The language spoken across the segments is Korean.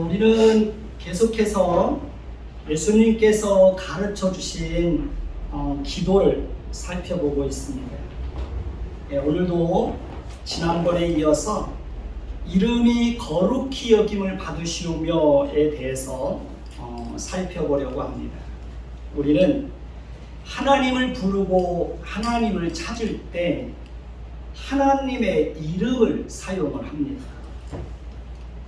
우리는 계속해서 예수님께서 가르쳐 주신 기도를 살펴보고 있습니다. 오늘도 지난번에 이어서 이름이 거룩히 여김을 받으시오며에 대해서 살펴보려고 합니다. 우리는 하나님을 부르고 하나님을 찾을 때 하나님의 이름을 사용을 합니다.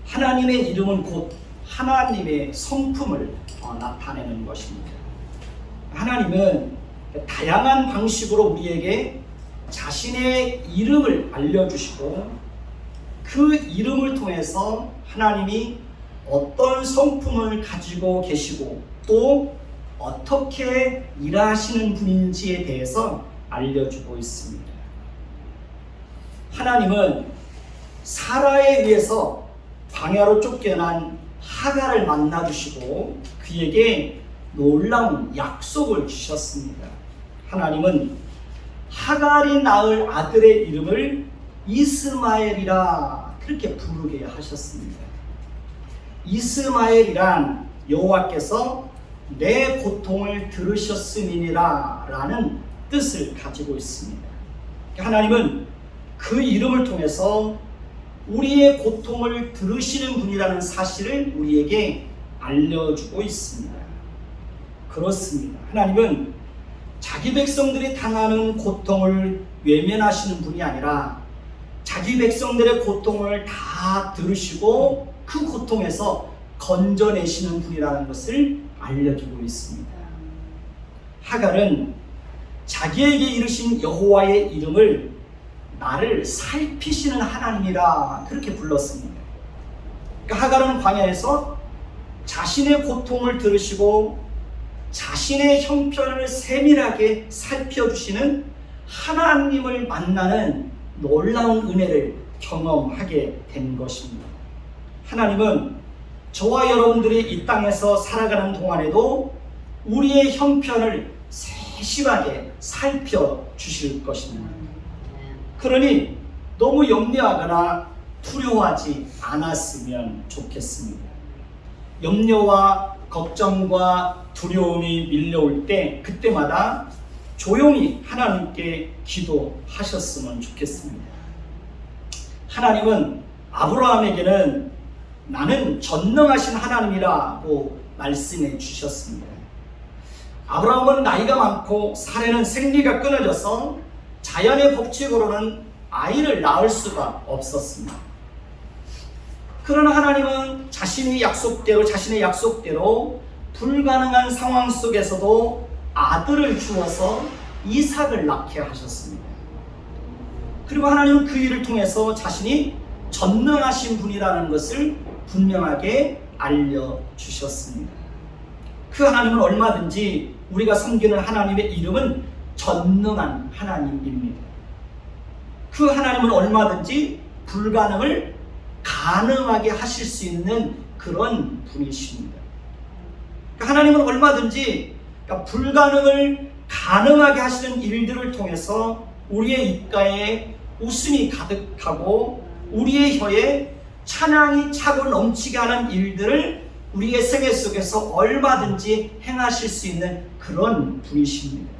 하나님의 이름은 곧 하나님의 성품을 나타내는 것입니다. 하나님은 다양한 방식으로 우리에게 자신의 이름을 알려주시고 그 이름을 통해서 하나님이 어떤 성품을 가지고 계시고 또 어떻게 일하시는 분인지에 대해서 알려주고 있습니다. 하나님은 사라에 의해서 광야로 쫓겨난 하갈을 만나주시고 그에게 놀라운 약속을 주셨습니다. 하나님은 하갈이 낳을 아들의 이름을 이스마엘이라 그렇게 부르게 하셨습니다. 이스마엘이란 여호와께서 내 고통을 들으셨음이니라 라는 뜻을 가지고 있습니다. 하나님은 그 이름을 통해서 우리의 고통을 들으시는 분이라는 사실을 우리에게 알려주고 있습니다. 그렇습니다. 하나님은 자기 백성들이 당하는 고통을 외면하시는 분이 아니라 자기 백성들의 고통을 다 들으시고 그 고통에서 건져내시는 분이라는 것을 알려주고 있습니다. 하갈은 자기에게 이르신 여호와의 이름을 나를 살피시는 하나님이라 그렇게 불렀습니다. 그러니까 하갈은 광야에서 자신의 고통을 들으시고 자신의 형편을 세밀하게 살펴주시는 하나님을 만나는 놀라운 은혜를 경험하게 된 것입니다. 하나님은 저와 여러분들이 이 땅에서 살아가는 동안에도 우리의 형편을 세심하게 살펴주실 것입니다. 그러니 너무 염려하거나 두려워하지 않았으면 좋겠습니다. 염려와 걱정과 두려움이 밀려올 때 그때마다 조용히 하나님께 기도하셨으면 좋겠습니다. 하나님은 아브라함에게는 나는 전능하신 하나님이라고 말씀해 주셨습니다. 아브라함은 나이가 많고 사례는 생리가 끊어져서 자연의 법칙으로는 아이를 낳을 수가 없었습니다. 그러나 하나님은 자신의 약속대로 불가능한 상황 속에서도 아들을 주어서 이삭을 낳게 하셨습니다. 그리고 하나님은 그 일을 통해서 자신이 전능하신 분이라는 것을 분명하게 알려주셨습니다. 그 하나님은 얼마든지 우리가 섬기는 하나님의 이름은 전능한 하나님입니다. 그 하나님은 얼마든지 불가능을 가능하게 하실 수 있는 그런 분이십니다. 하나님은 얼마든지 불가능을 가능하게 하시는 일들을 통해서 우리의 입가에 웃음이 가득하고 우리의 혀에 찬양이 차고 넘치게 하는 일들을 우리의 생애 속에서 얼마든지 행하실 수 있는 그런 분이십니다.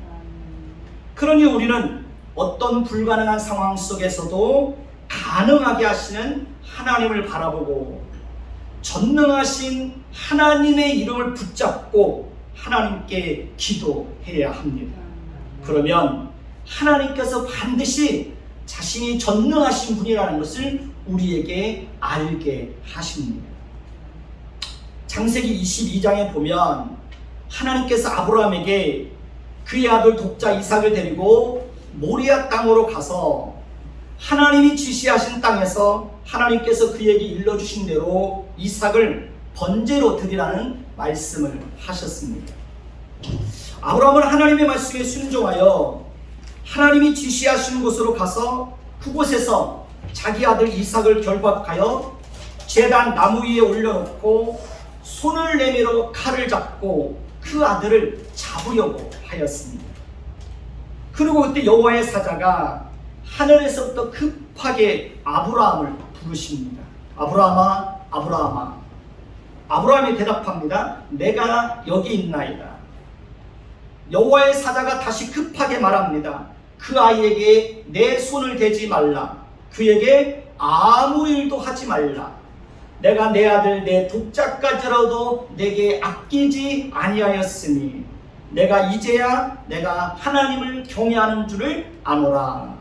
그러니 우리는 어떤 불가능한 상황 속에서도 가능하게 하시는 하나님을 바라보고 전능하신 하나님의 이름을 붙잡고 하나님께 기도해야 합니다. 그러면 하나님께서 반드시 자신이 전능하신 분이라는 것을 우리에게 알게 하십니다. 창세기 22장에 보면 하나님께서 아브라함에게 그의 아들 독자 이삭을 데리고 모리아 땅으로 가서 하나님이 지시하신 땅에서 하나님께서 그에게 일러주신 대로 이삭을 번제로 드리라는 말씀을 하셨습니다. 아브라함은 하나님의 말씀에 순종하여 하나님이 지시하신 곳으로 가서 그곳에서 자기 아들 이삭을 결박하여 제단 나무 위에 올려놓고 손을 내밀어 칼을 잡고 그 아들을 잡으려고 하였습니다. 그리고 그때 여호와의 사자가 하늘에서부터 급하게 아브라함을 부르십니다. 아브라함아, 아브라함아. 아브라함이 대답합니다. 내가 여기 있나이다. 여호와의 사자가 다시 급하게 말합니다. 그 아이에게 내 손을 대지 말라. 그에게 아무 일도 하지 말라. 내가 내 아들 내 독자까지라도 내게 아끼지 아니하였으니 내가 이제야 내가 하나님을 경외하는 줄을 아노라.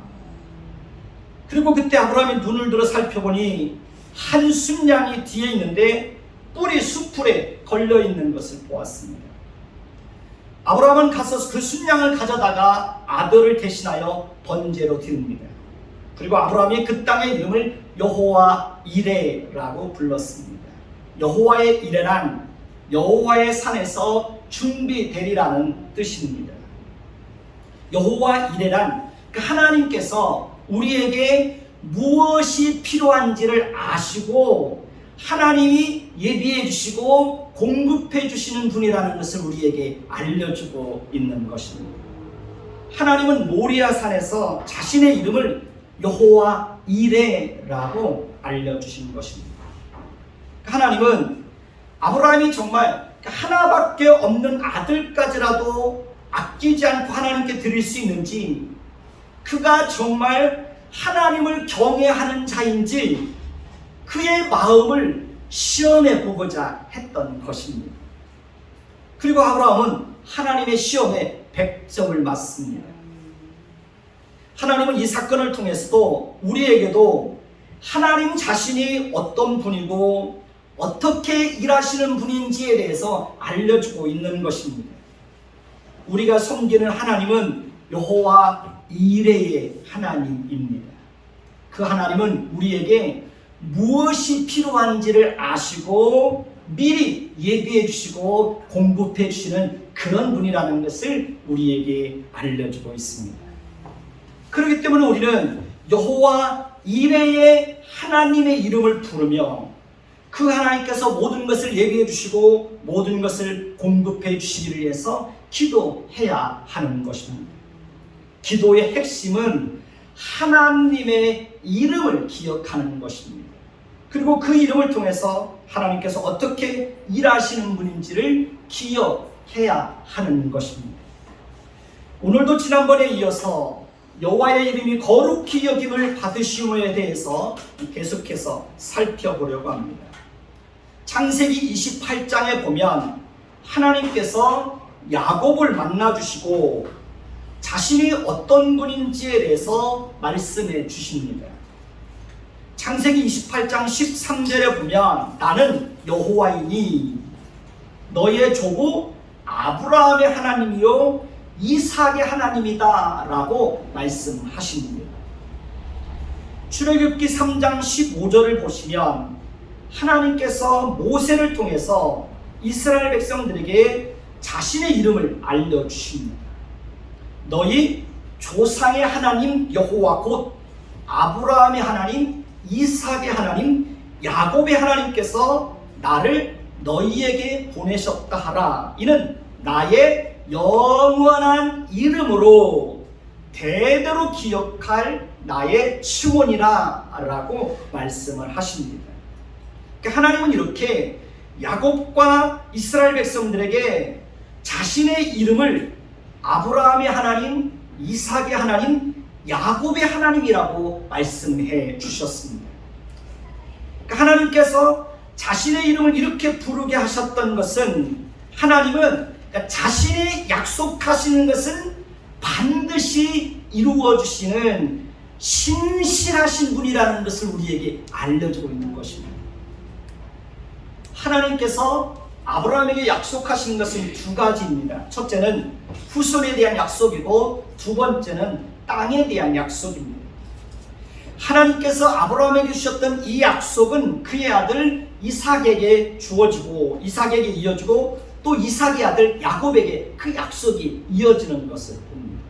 그리고 그때 아브라함이 눈을 들어 살펴보니 한 순양이 뒤에 있는데 뿔이 수풀에 걸려있는 것을 보았습니다. 아브라함은 가서 그 순양을 가져다가 아들을 대신하여 번제로 드립니다. 그리고 아브라함이 그 땅의 이름을 여호와 이레라고 불렀습니다. 여호와의 이레란 여호와의 산에서 준비되리라는 뜻입니다. 여호와 이레란 하나님께서 우리에게 무엇이 필요한지를 아시고 하나님이 예비해 주시고 공급해 주시는 분이라는 것을 우리에게 알려주고 있는 것입니다. 하나님은 모리아 산에서 자신의 이름을 여호와 이레라고 알려주신 것입니다. 하나님은 아브라함이 정말 하나밖에 없는 아들까지라도 아끼지 않고 하나님께 드릴 수 있는지, 그가 정말 하나님을 경외하는 자인지 그의 마음을 시험해 보고자 했던 것입니다. 그리고 아브라함은 하나님의 시험에 100점을 맞습니다. 하나님은 이 사건을 통해서도 우리에게도 하나님 자신이 어떤 분이고 어떻게 일하시는 분인지에 대해서 알려주고 있는 것입니다. 우리가 섬기는 하나님은 여호와 이레의 하나님입니다. 그 하나님은 우리에게 무엇이 필요한지를 아시고 미리 예비해 주시고 공급해 주시는 그런 분이라는 것을 우리에게 알려주고 있습니다. 그렇기 때문에 우리는 여호와 이레의 하나님의 이름을 부르며 그 하나님께서 모든 것을 예비해 주시고 모든 것을 공급해 주시기를 위해서 기도해야 하는 것입니다. 기도의 핵심은 하나님의 이름을 기억하는 것입니다. 그리고 그 이름을 통해서 하나님께서 어떻게 일하시는 분인지를 기억해야 하는 것입니다. 오늘도 지난번에 이어서 여호와의 이름이 거룩히 여김을 받으심에 대해서 계속해서 살펴보려고 합니다. 창세기 28장에 보면 하나님께서 야곱을 만나주시고 자신이 어떤 분인지에 대해서 말씀해 주십니다. 창세기 28장 13절에 보면 나는 여호와이니 너의 조부 아브라함의 하나님이요 이삭의 하나님이다 라고 말씀하십니다. 출애굽기 3장 15절을 보시면 하나님께서 모세를 통해서 이스라엘 백성들에게 자신의 이름을 알려주십니다. 너희 조상의 하나님 여호와 곧 아브라함의 하나님 이삭의 하나님 야곱의 하나님께서 나를 너희에게 보내셨다 하라. 이는 나의 영원한 이름으로 대대로 기억할 나의 층원이라 라고 말씀을 하십니다. 그러니까 하나님은 이렇게 야곱과 이스라엘 백성들에게 자신의 이름을 아브라함의 하나님, 이삭의 하나님, 야곱의 하나님이라고 말씀해 주셨습니다. 그러니까 하나님께서 자신의 이름을 이렇게 부르게 하셨던 것은 하나님은 자신이 약속하시는 것은 반드시 이루어 주시는 신실하신 분이라는 것을 우리에게 알려주고 있는 것입니다. 하나님께서 아브라함에게 약속하신 것은 두 가지입니다. 첫째는 후손에 대한 약속이고 두 번째는 땅에 대한 약속입니다. 하나님께서 아브라함에게 주셨던 이 약속은 그의 아들 이삭에게 주어지고 이삭에게 이어지고 또 이삭의 아들 야곱에게 그 약속이 이어지는 것을 봅니다.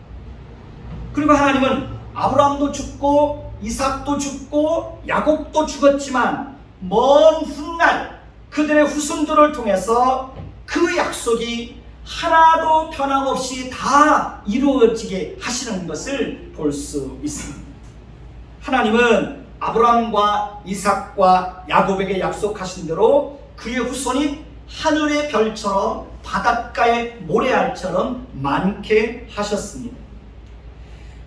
그리고 하나님은 아브라함도 죽고 이삭도 죽고 야곱도 죽었지만 먼 훗날 그들의 후손들을 통해서 그 약속이 하나도 변함없이 다 이루어지게 하시는 것을 볼 수 있습니다. 하나님은 아브라함과 이삭과 야곱에게 약속하신 대로 그의 후손이 하늘의 별처럼 바닷가의 모래알처럼 많게 하셨습니다.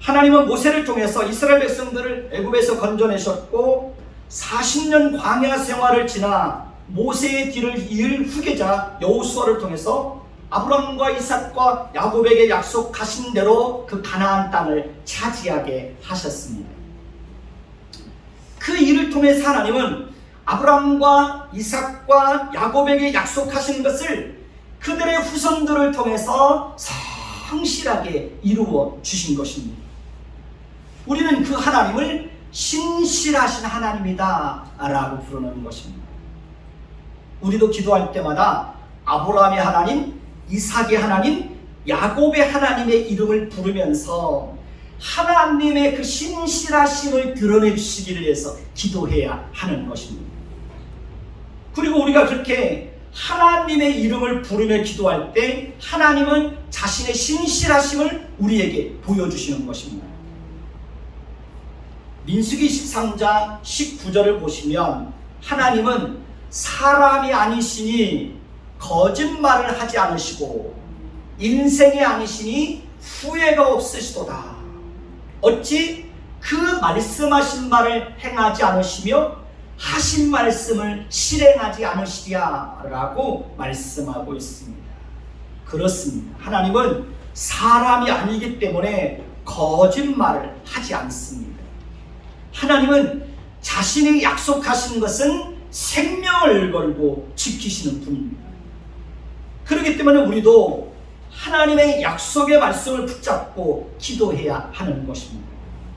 하나님은 모세를 통해서 이스라엘 백성들을 애굽에서 건져내셨고 40년 광야 생활을 지나 모세의 뒤를 이을 후계자 여호수아를 통해서 아브라함과 이삭과 야곱에게 약속하신 대로 그 가나안 땅을 차지하게 하셨습니다. 그 일을 통해서 하나님은 아브라함과 이삭과 야곱에게 약속하신 것을 그들의 후손들을 통해서 성실하게 이루어 주신 것입니다. 우리는 그 하나님을 신실하신 하나님이다 라고 부르는 것입니다. 우리도 기도할 때마다 아브라함의 하나님, 이삭의 하나님, 야곱의 하나님의 이름을 부르면서 하나님의 그 신실하심을 드러내 주시기를 위해서 기도해야 하는 것입니다. 그리고 우리가 그렇게 하나님의 이름을 부르며 기도할 때 하나님은 자신의 신실하심을 우리에게 보여주시는 것입니다. 민수기 13장 19절을 보시면 하나님은 사람이 아니시니 거짓말을 하지 않으시고 인생이 아니시니 후회가 없으시도다. 어찌 그 말씀하신 말을 행하지 않으시며 하신 말씀을 실행하지 않으시랴 라고 말씀하고 있습니다. 그렇습니다. 하나님은 사람이 아니기 때문에 거짓말을 하지 않습니다. 하나님은 자신이 약속하신 것은 생명을 걸고 지키시는 분입니다. 그렇기 때문에 우리도 하나님의 약속의 말씀을 붙잡고 기도해야 하는 것입니다.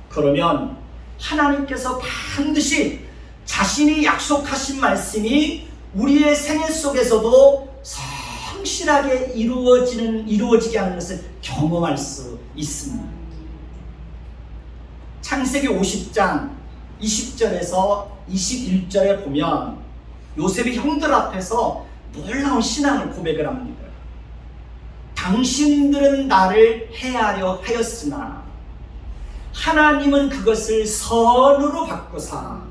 그러면 하나님께서 반드시 자신이 약속하신 말씀이 우리의 생애 속에서도 성실하게 이루어지게 하는 것을 경험할 수 있습니다. 창세기 50장 20절에서 21절에 보면 요셉이 형들 앞에서 놀라운 신앙을 고백을 합니다. 당신들은 나를 해하려 하였으나 하나님은 그것을 선으로 바꾸사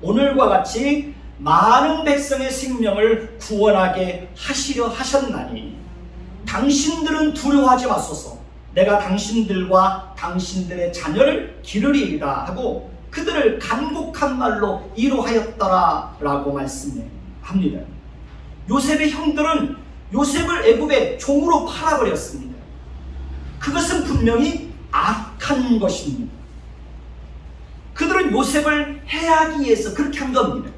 오늘과 같이 많은 백성의 생명을 구원하게 하시려 하셨나니 당신들은 두려워하지 마소서. 내가 당신들과 당신들의 자녀를 기르리이다 하고 그들을 간곡한 말로 위로하였더라 라고 말씀합니다. 요셉의 형들은 요셉을 애굽의 종으로 팔아버렸습니다. 그것은 분명히 악한 것입니다. 그들은 요셉을 해하기 위해서 그렇게 한 겁니다.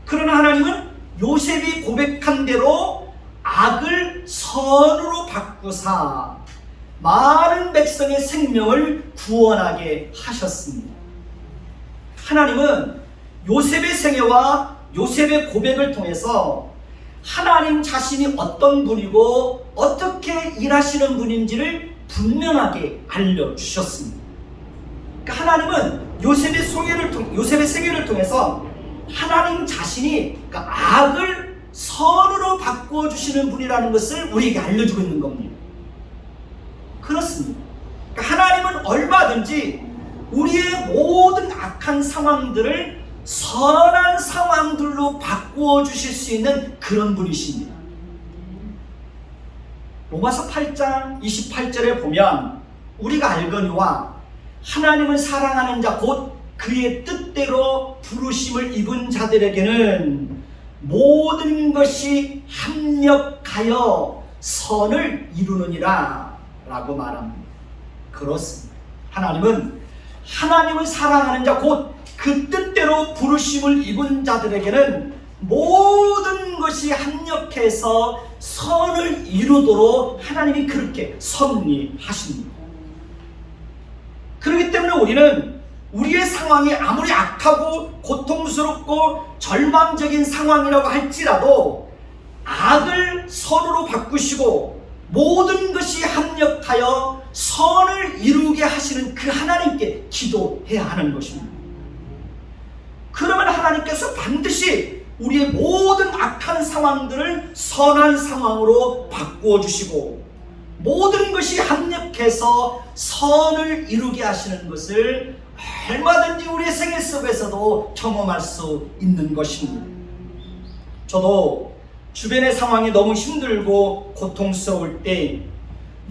그러나 하나님은 요셉이 고백한 대로 악을 선으로 바꾸사 많은 백성의 생명을 구원하게 하셨습니다. 하나님은 요셉의 생애와 요셉의 고백을 통해서 하나님 자신이 어떤 분이고 어떻게 일하시는 분인지를 분명하게 알려주셨습니다. 그러니까 하나님은 요셉의 생애를 통해서 하나님 자신이 악을 선으로 바꿔주시는 분이라는 것을 우리에게 알려주고 있는 겁니다. 그렇습니다. 그러니까 하나님은 얼마든지 우리의 모든 악한 상황들을 선한 상황들로 바꾸어 주실 수 있는 그런 분이십니다. 로마서 8장 28절에 보면 우리가 알거니와 하나님을 사랑하는 자 곧 그의 뜻대로 부르심을 입은 자들에게는 모든 것이 합력하여 선을 이루느니라 라고 말합니다. 그렇습니다. 하나님은 하나님을 사랑하는 자 곧 그 뜻대로 부르심을 입은 자들에게는 모든 것이 합력해서 선을 이루도록 하나님이 그렇게 섭리하십니다. 그렇기 때문에 우리는 우리의 상황이 아무리 악하고 고통스럽고 절망적인 상황이라고 할지라도 악을 선으로 바꾸시고 모든 것이 합력하여 선을 이루게 하시는 그 하나님께 기도해야 하는 것입니다. 그러면 하나님께서 반드시 우리의 모든 악한 상황들을 선한 상황으로 바꾸어 주시고 모든 것이 합력해서 선을 이루게 하시는 것을 얼마든지 우리의 생애 속에서도 경험할 수 있는 것입니다. 저도 주변의 상황이 너무 힘들고 고통스러울 때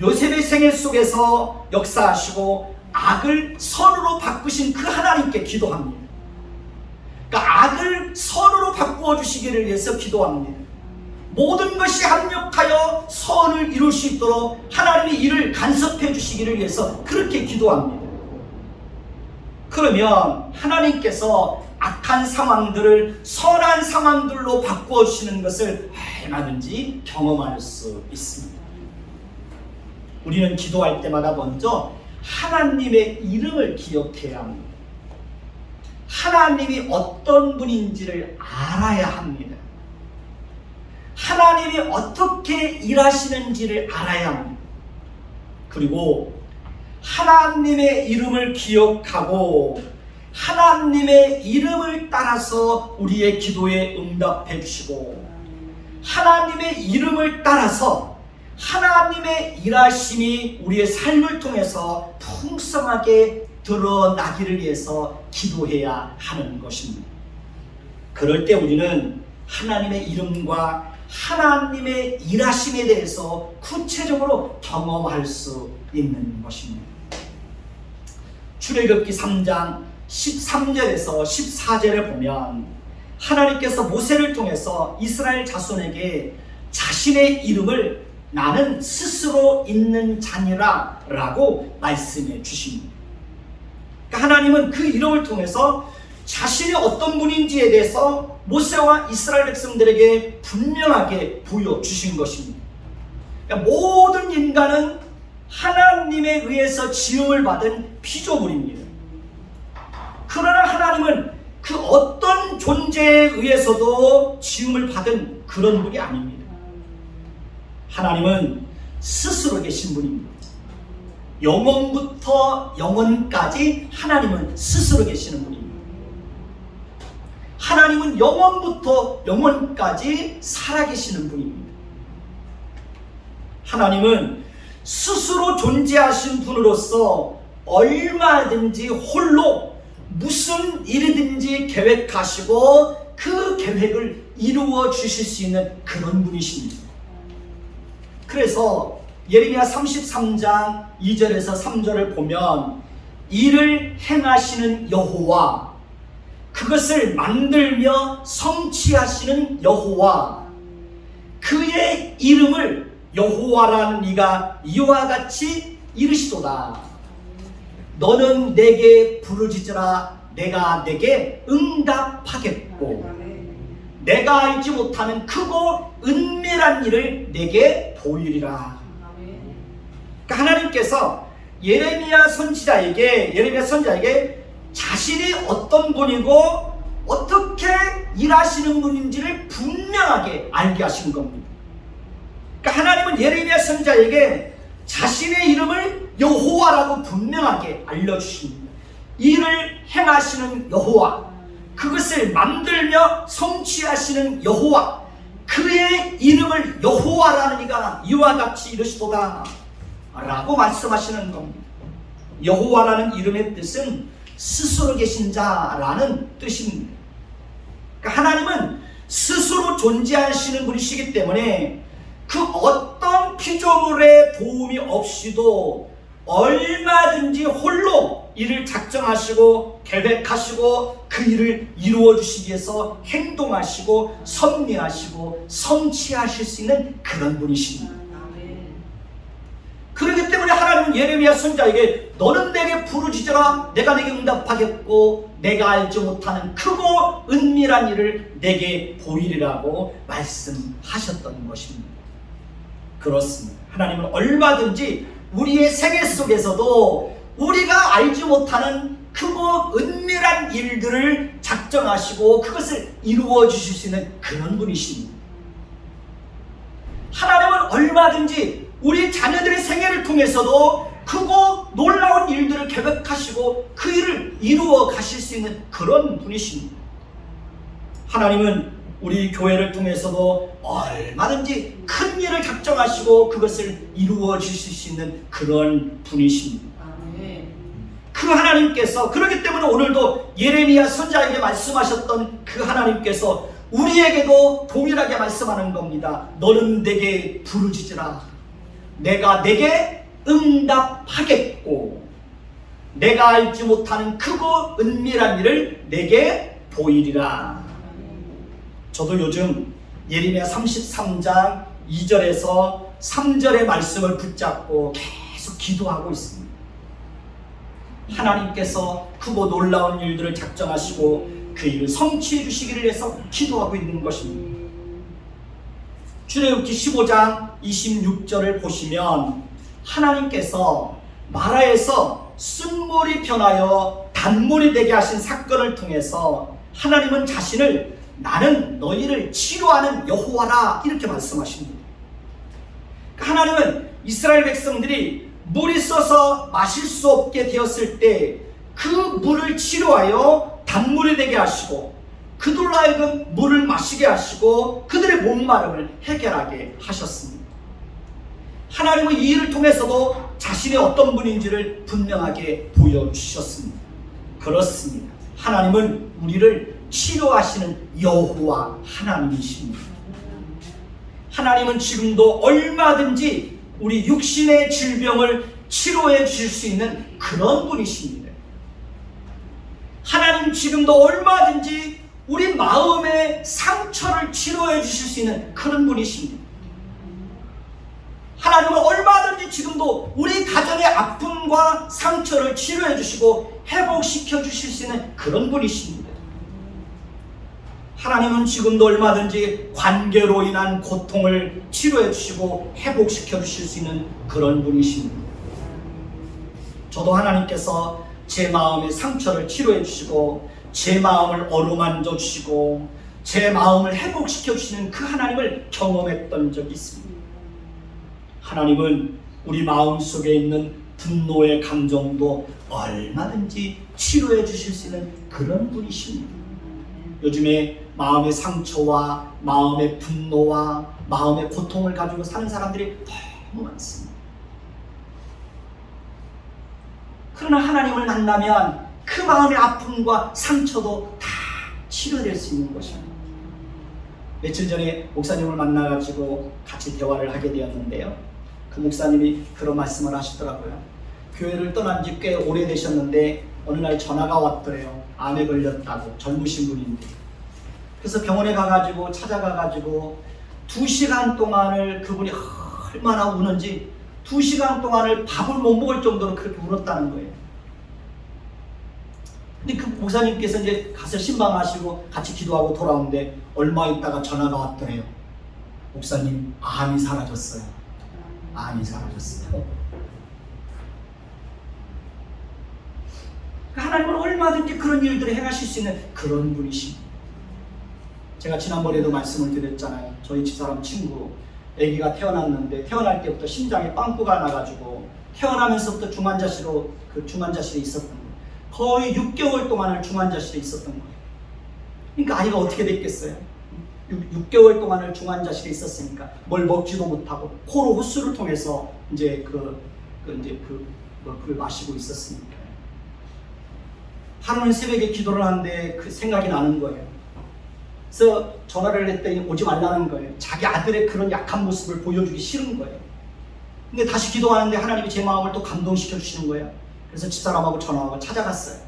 요셉의 생애 속에서 역사하시고 악을 선으로 바꾸신 그 하나님께 기도합니다. 그러니까 악을 선으로 바꾸어 주시기를 위해서 기도합니다. 모든 것이 합력하여 선을 이룰 수 있도록 하나님의 일을 간섭해 주시기를 위해서 그렇게 기도합니다. 그러면 하나님께서 악한 상황들을 선한 상황들로 바꾸어 주시는 것을 얼마든지 경험할 수 있습니다. 우리는 기도할 때마다 먼저 하나님의 이름을 기억해야 합니다. 하나님이 어떤 분인지를 알아야 합니다. 하나님이 어떻게 일하시는지를 알아야 합니다. 그리고 하나님의 이름을 기억하고 하나님의 이름을 따라서 우리의 기도에 응답해 주시고 하나님의 이름을 따라서 하나님의 일하심이 우리의 삶을 통해서 풍성하게 드러나기를 위해서 기도해야 하는 것입니다. 그럴 때 우리는 하나님의 이름과 하나님의 일하심에 대해서 구체적으로 경험할 수 있는 것입니다. 출애굽기 3장 13절에서 14절에 보면 하나님께서 모세를 통해서 이스라엘 자손에게 자신의 이름을 나는 스스로 있는 자니라 라고 말씀해 주십니다. 그러니까 하나님은 그 이름을 통해서 자신이 어떤 분인지에 대해서 모세와 이스라엘 백성들에게 분명하게 보여주신 것입니다. 그러니까 모든 인간은 하나님에 의해서 지음을 받은 피조물입니다. 그러나 하나님은 그 어떤 존재에 의해서도 지음을 받은 그런 분이 아닙니다. 하나님은 스스로 계신 분입니다. 영원부터 영원까지 하나님은 스스로 계시는 분입니다. 하나님은 영원부터 영원까지 살아계시는 분입니다. 하나님은 스스로 존재하신 분으로서 얼마든지 홀로 무슨 일이든지 계획하시고 그 계획을 이루어 주실 수 있는 그런 분이십니다. 그래서 예레미야 33장 2절에서 3절을 보면 이를 행하시는 여호와, 그것을 만들며 성취하시는 여호와, 그의 이름을 여호와라는 이가 이와 같이 이르시도다. 너는 내게 부르짖으라 내가 내게 응답하겠고 내가 알지 못하는 크고 은밀한 일을 내게 보이리라. 그러니까 하나님께서 예레미야 선지자에게 자신이 어떤 분이고 어떻게 일하시는 분인지를 분명하게 알게 하신 겁니다. 그러니까 하나님은 예레미야 선지자에게 자신의 이름을 여호와라고 분명하게 알려주십니다. 이를 행하시는 여호와, 그것을 만들며 성취하시는 여호와, 그의 이름을 여호와라는 이가 이와 같이 이르시도다 라고 말씀하시는 겁니다. 여호와라는 이름의 뜻은 스스로 계신 자라는 뜻입니다. 그러니까 하나님은 스스로 존재하시는 분이시기 때문에 그 어떤 피조물의 도움이 없이도 얼마든지 홀로 일을 작정하시고 계획하시고 그 일을 이루어 주시기 위해서 행동하시고 섭리하시고 성취하실 수 있는 그런 분이십니다. 그렇기 때문에 하나님은 예레미야 선지자에게 너는 내게 부르짖으라 내가 내게 응답하겠고 내가 알지 못하는 크고 은밀한 일을 내게 보이리라고 말씀하셨던 것입니다. 그렇습니다. 하나님은 얼마든지 우리의 생애 속에서도 우리가 알지 못하는 크고 은밀한 일들을 작정하시고 그것을 이루어 주실 수 있는 그런 분이십니다. 하나님은 얼마든지 우리 자녀들의 생애를 통해서도 크고 놀라운 일들을 계획하시고 그 일을 이루어 가실 수 있는 그런 분이십니다. 하나님은 우리 교회를 통해서도 얼마든지 큰 일을 작정하시고 그것을 이루어 주실 수 있는 그런 분이십니다. 그 하나님께서, 그렇기 때문에 오늘도 예레미야 선지자에게 말씀하셨던 그 하나님께서 우리에게도 동일하게 말씀하는 겁니다. 너는 내게 부르짖으라. 내가 내게 응답하겠고 내가 알지 못하는 크고 은밀한 일을 내게 보이리라. 저도 요즘 예레미야 33장 2절에서 3절의 말씀을 붙잡고 계속 기도하고 있습니다. 하나님께서 크고 놀라운 일들을 작정하시고 그 일을 성취해 주시기를 위해서 기도하고 있는 것입니다. 출애굽기 15장 26절을 보시면 하나님께서 마라에서 쓴물이 변하여 단물이 되게 하신 사건을 통해서 하나님은 자신을 나는 너희를 치료하는 여호와라 이렇게 말씀하십니다. 하나님은 이스라엘 백성들이 물이 써서 마실 수 없게 되었을 때 그 물을 치료하여 단물이 되게 하시고 그들로 하여금 물을 마시게 하시고 그들의 목마름을 해결하게 하셨습니다. 하나님은 이 일을 통해서도 자신이 어떤 분인지를 분명하게 보여주셨습니다. 그렇습니다. 하나님은 우리를 치료하시는 여호와 하나님이십니다. 하나님은 지금도 얼마든지 우리 육신의 질병을 치료해 주실 수 있는 그런 분이십니다. 하나님 지금도 얼마든지 우리 마음의 상처를 치료해 주실 수 있는 그런 분이십니다. 하나님은 얼마든지 지금도 우리 가정의 아픔과 상처를 치료해 주시고 회복시켜 주실 수 있는 그런 분이십니다. 하나님은 지금도 얼마든지 관계로 인한 고통을 치료해 주시고 회복시켜 주실 수 있는 그런 분이십니다. 저도 하나님께서 제 마음의 상처를 치료해 주시고 제 마음을 어루만져 주시고 제 마음을 회복시켜 주시는 그 하나님을 경험했던 적이 있습니다. 하나님은 우리 마음속에 있는 분노의 감정도 얼마든지 치료해 주실 수 있는 그런 분이십니다. 요즘에 마음의 상처와 마음의 분노와 마음의 고통을 가지고 사는 사람들이 너무 많습니다. 그러나 하나님을 만나면 그 마음의 아픔과 상처도 다 치료될 수 있는 것입니다. 며칠 전에 목사님을 만나가지고 같이 대화를 하게 되었는데요. 그 목사님이 그런 말씀을 하시더라고요. 교회를 떠난 지 꽤 오래되셨는데 어느 날 전화가 왔더래요. 암에 걸렸다고. 젊으신 분인데. 그래서 병원에 가가지고 찾아가가지고 2시간 동안을 그분이 얼마나 우는지 2시간 동안을 밥을 못 먹을 정도로 그렇게 울었다는 거예요. 근데 그 목사님께서 이제 가서 신방하시고 같이 기도하고 돌아오는데 얼마 있다가 전화가 왔더래요. 목사님, 암이 사라졌어요. 암이 사라졌어요. 하나님은 얼마든지 그런 일들을 행하실 수 있는 그런 분이십니다. 제가 지난번에도 말씀을 드렸잖아요. 저희 집사람 친구 아기가 태어났는데 태어날 때부터 심장에 빵꾸가 나가지고 태어나면서부터 중환자실에 있었던 거예요. 거의 6개월 동안을 중환자실에 있었던 거예요. 그러니까 아이가 어떻게 됐겠어요? 6개월 동안을 중환자실에 있었으니까 뭘 먹지도 못하고 코로 호수를 통해서 이제 그걸 마시고 있었으니까. 하루는 새벽에 기도를 하는데 그 생각이 나는 거예요. 그래서 전화를 했더니 오지 말라는 거예요. 자기 아들의 그런 약한 모습을 보여주기 싫은 거예요. 근데 다시 기도하는데 하나님이 제 마음을 또 감동시켜 주시는 거예요. 그래서 집사람하고 전화하고 찾아갔어요.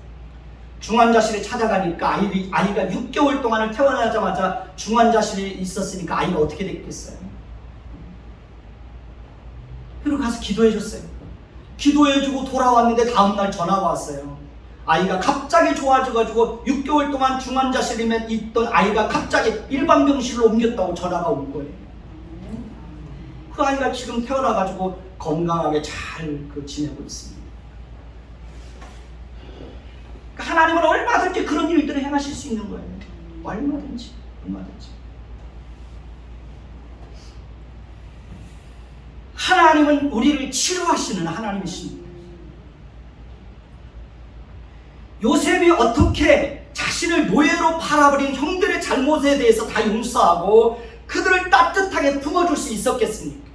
중환자실에 찾아가니까 아이가 6개월 동안을 태어나자마자 중환자실에 있었으니까 아이가 어떻게 됐겠어요? 그리고 가서 기도해 줬어요. 기도해 주고 돌아왔는데 다음날 전화가 왔어요. 아이가 갑자기 좋아져가지고 6개월 동안 중환자실에 있던 아이가 갑자기 일반 병실로 옮겼다고 전화가 온 거예요. 그 아이가 지금 태어나가지고 건강하게 잘 지내고 있습니다. 하나님은 얼마든지 그런 일들을 행하실 수 있는 거예요. 얼마든지. 하나님은 우리를 치료하시는 하나님이십니다. 요셉이 어떻게 자신을 노예로 팔아버린 형들의 잘못에 대해서 다 용서하고 그들을 따뜻하게 품어줄 수 있었겠습니까?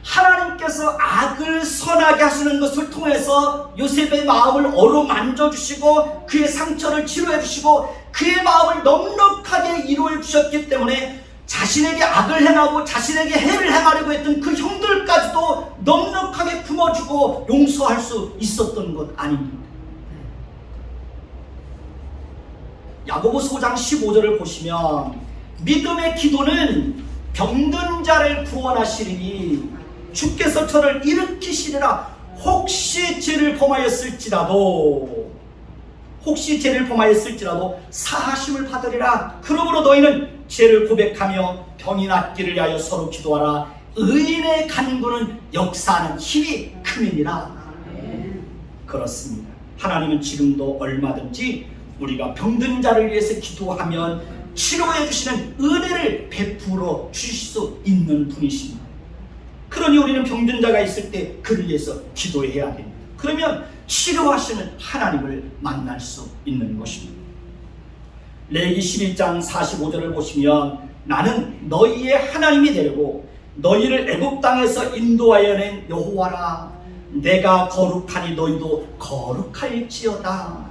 하나님께서 악을 선하게 하시는 것을 통해서 요셉의 마음을 어루만져 주시고 그의 상처를 치료해 주시고 그의 마음을 넉넉하게 이루어 주셨기 때문에 자신에게 악을 행하고 자신에게 해를 행하려고 했던 그 형들까지도 넉넉하게 품어주고 용서할 수 있었던 것 아닙니까? 야고보서 5장 15절을 보시면 믿음의 기도는 병든 자를 구원하시리니 주께서 저를 일으키시리라. 혹시 죄를 범하였을지라도 사하심을 받으리라. 그러므로 너희는 죄를 고백하며 병이 낫기를 위하여 서로 기도하라. 의인의 간구는 역사하는 힘이 큼이니라. 그렇습니다. 하나님은 지금도 얼마든지 우리가 병든 자를 위해서 기도하면 치료해 주시는 은혜를 베풀어 주실 수 있는 분이십니다. 그러니 우리는 병든 자가 있을 때 그를 위해서 기도해야 됩니다. 그러면 치료하시는 하나님을 만날 수 있는 것입니다. 레위기 11장 45절을 보시면 나는 너희의 하나님이 되고 너희를 애굽 땅에서 인도하여 낸 여호와라. 내가 거룩하니 너희도 거룩할지어다.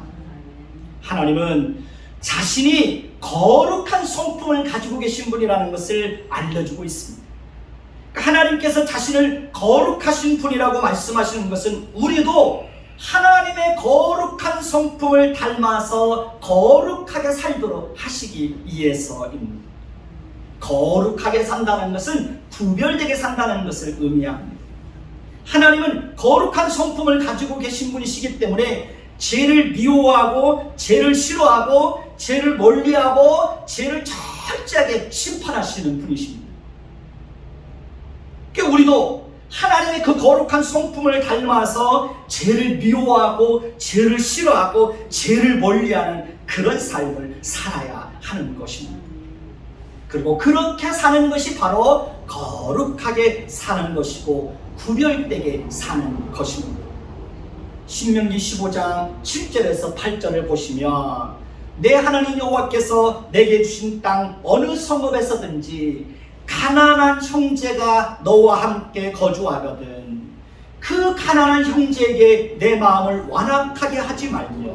하나님은 자신이 거룩한 성품을 가지고 계신 분이라는 것을 알려주고 있습니다. 하나님께서 자신을 거룩하신 분이라고 말씀하시는 것은 우리도 하나님의 거룩한 성품을 닮아서 거룩하게 살도록 하시기 위해서입니다. 거룩하게 산다는 것은 구별되게 산다는 것을 의미합니다. 하나님은 거룩한 성품을 가지고 계신 분이시기 때문에 죄를 미워하고 죄를 싫어하고 죄를 멀리하고 죄를 철저하게 심판하시는 분이십니다. 그러니까 우리도 하나님의 그 거룩한 성품을 닮아서 죄를 미워하고 죄를 싫어하고 죄를 멀리하는 그런 삶을 살아야 하는 것입니다. 그리고 그렇게 사는 것이 바로 거룩하게 사는 것이고 구별되게 사는 것입니다. 신명기 15장 7절에서 8절을 보시면 내 하나님 여호와께서 내게 주신 땅 어느 성읍에서든지 가난한 형제가 너와 함께 거주하거든 그 가난한 형제에게 내 마음을 완악하게 하지 말며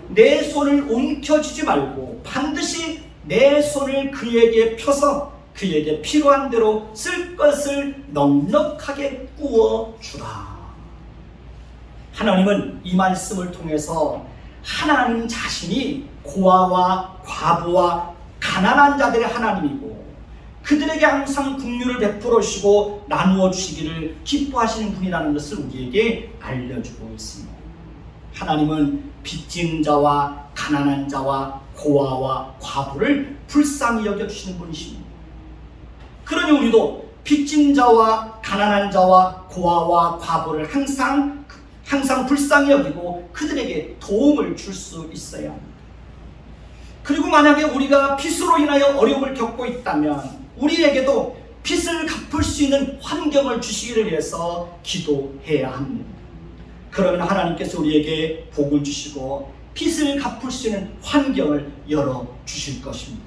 내 손을 움켜쥐지 말고 반드시 내 손을 그에게 펴서 그에게 필요한 대로 쓸 것을 넉넉하게 구워주라. 하나님은 이 말씀을 통해서 하나님 자신이 고아와 과부와 가난한 자들의 하나님이고 그들에게 항상 긍휼을 베풀어 주시고 나누어 주시기를 기뻐하시는 분이라는 것을 우리에게 알려주고 있습니다. 하나님은 빚진 자와 가난한 자와 고아와 과부를 불쌍히 여겨주시는 분이십니다. 그러니 우리도 빚진 자와 가난한 자와 고아와 과부를 항상 불쌍히 여기고 그들에게 도움을 줄 수 있어야 합니다. 그리고 만약에 우리가 빚으로 인하여 어려움을 겪고 있다면 우리에게도 빚을 갚을 수 있는 환경을 주시기를 위해서 기도해야 합니다. 그러면 하나님께서 우리에게 복을 주시고 빚을 갚을 수 있는 환경을 열어주실 것입니다.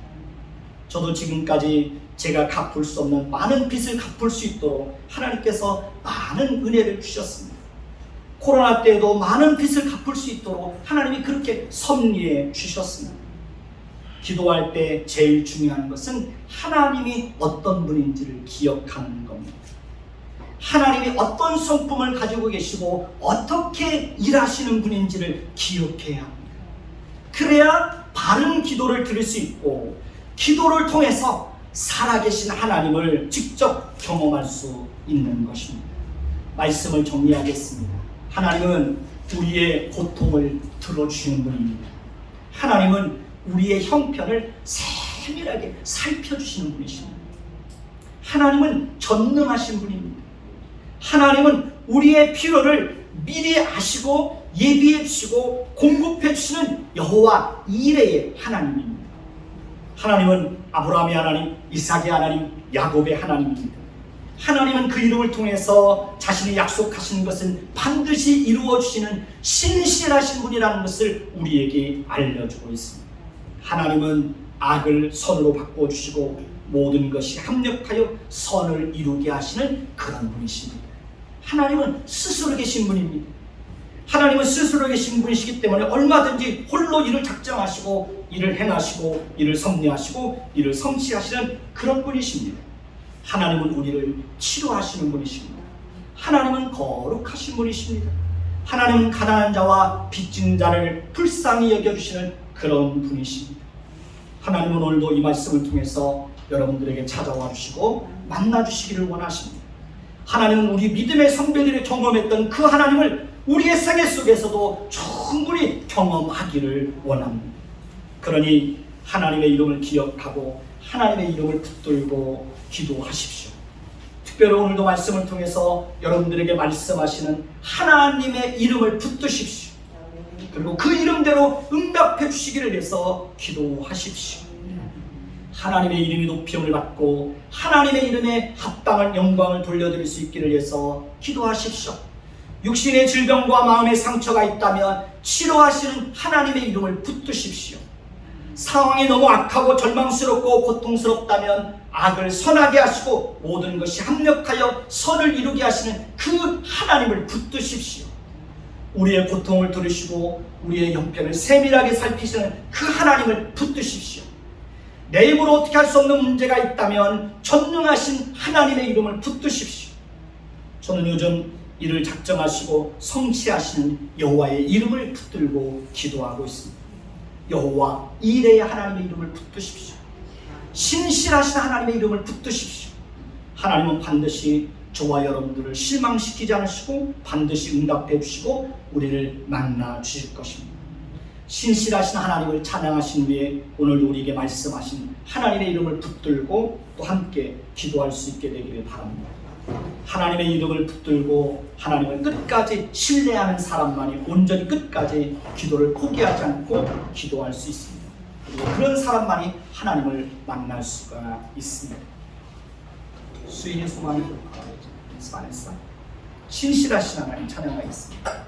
저도 지금까지 제가 갚을 수 없는 많은 빚을 갚을 수 있도록 하나님께서 많은 은혜를 주셨습니다. 코로나 때에도 많은 빚을 갚을 수 있도록 하나님이 그렇게 섭리해 주셨습니다. 기도할 때 제일 중요한 것은 하나님이 어떤 분인지를 기억하는 겁니다. 하나님이 어떤 성품을 가지고 계시고 어떻게 일하시는 분인지를 기억해야 합니다. 그래야 바른 기도를 드릴 수 있고 기도를 통해서 살아계신 하나님을 직접 경험할 수 있는 것입니다. 말씀을 정리하겠습니다. 하나님은 우리의 고통을 들어주시는 분입니다. 하나님은 우리의 형편을 세밀하게 살펴주시는 분이십니다. 하나님은 전능하신 분입니다. 하나님은 우리의 필요를 미리 아시고 예비해 주시고 공급해 주시는 여호와 이레의 하나님입니다. 하나님은 아브라함의 하나님, 이삭의 하나님, 야곱의 하나님입니다. 하나님은 그 이름을 통해서 자신이 약속하신 것은 반드시 이루어 주시는 신실하신 분이라는 것을 우리에게 알려주고 있습니다. 하나님은 악을 선으로 바꿔주시고 모든 것이 합력하여 선을 이루게 하시는 그런 분이십니다. 하나님은 스스로 계신 분입니다. 하나님은 스스로 계신 분이시기 때문에 얼마든지 홀로 일을 작정하시고 일을 행하시고 일을 섭리하시고 일을 성취하시는 그런 분이십니다. 하나님은 우리를 치료하시는 분이십니다. 하나님은 거룩하신 분이십니다. 하나님은 가난한 자와 빚진 자를 불쌍히 여겨주시는 그런 분이십니다. 하나님은 오늘도 이 말씀을 통해서 여러분들에게 찾아와 주시고 만나 주시기를 원하십니다. 하나님은 우리 믿음의 선배들이 경험했던 그 하나님을 우리의 생애 속에서도 충분히 경험하기를 원합니다. 그러니 하나님의 이름을 기억하고 하나님의 이름을 붙들고 기도하십시오. 특별히 오늘도 말씀을 통해서 여러분들에게 말씀하시는 하나님의 이름을 붙드십시오. 그리고 그 이름대로 응답해 주시기를 위해서 기도하십시오. 하나님의 이름이 높임을 받고 하나님의 이름에 합당한 영광을 돌려드릴 수 있기를 위해서 기도하십시오. 육신의 질병과 마음의 상처가 있다면 치료하시는 하나님의 이름을 붙드십시오. 상황이 너무 악하고 절망스럽고 고통스럽다면 악을 선하게 하시고 모든 것이 합력하여 선을 이루게 하시는 그 하나님을 붙드십시오. 우리의 고통을 들으시고 우리의 형편을 세밀하게 살피시는 그 하나님을 붙드십시오. 내 힘으로 어떻게 할 수 없는 문제가 있다면 전능하신 하나님의 이름을 붙드십시오. 저는 요즘 이를 작정하시고 성취하시는 여호와의 이름을 붙들고 기도하고 있습니다. 여호와 이레의 하나님의 이름을 붙드십시오. 신실하신 하나님의 이름을 붙드십시오. 하나님은 반드시 저와 여러분들을 실망시키지 않으시고 반드시 응답해 주시고 우리를 만나 주실 것입니다. 신실하신 하나님을 찬양하신 후에 오늘도 우리에게 말씀하신 하나님의 이름을 붙들고 또 함께 기도할 수 있게 되기를 바랍니다. 하나님의 이름을 붙들고 하나님을 끝까지 신뢰하는 사람만이 온전히 끝까지 기도를 포기하지 않고 기도할 수 있습니다. 그리고 그런 사람만이 하나님을 만날 수가 있습니다. 수인의 소망이 안했어. 신실하신 하나님 찬양하겠습니다.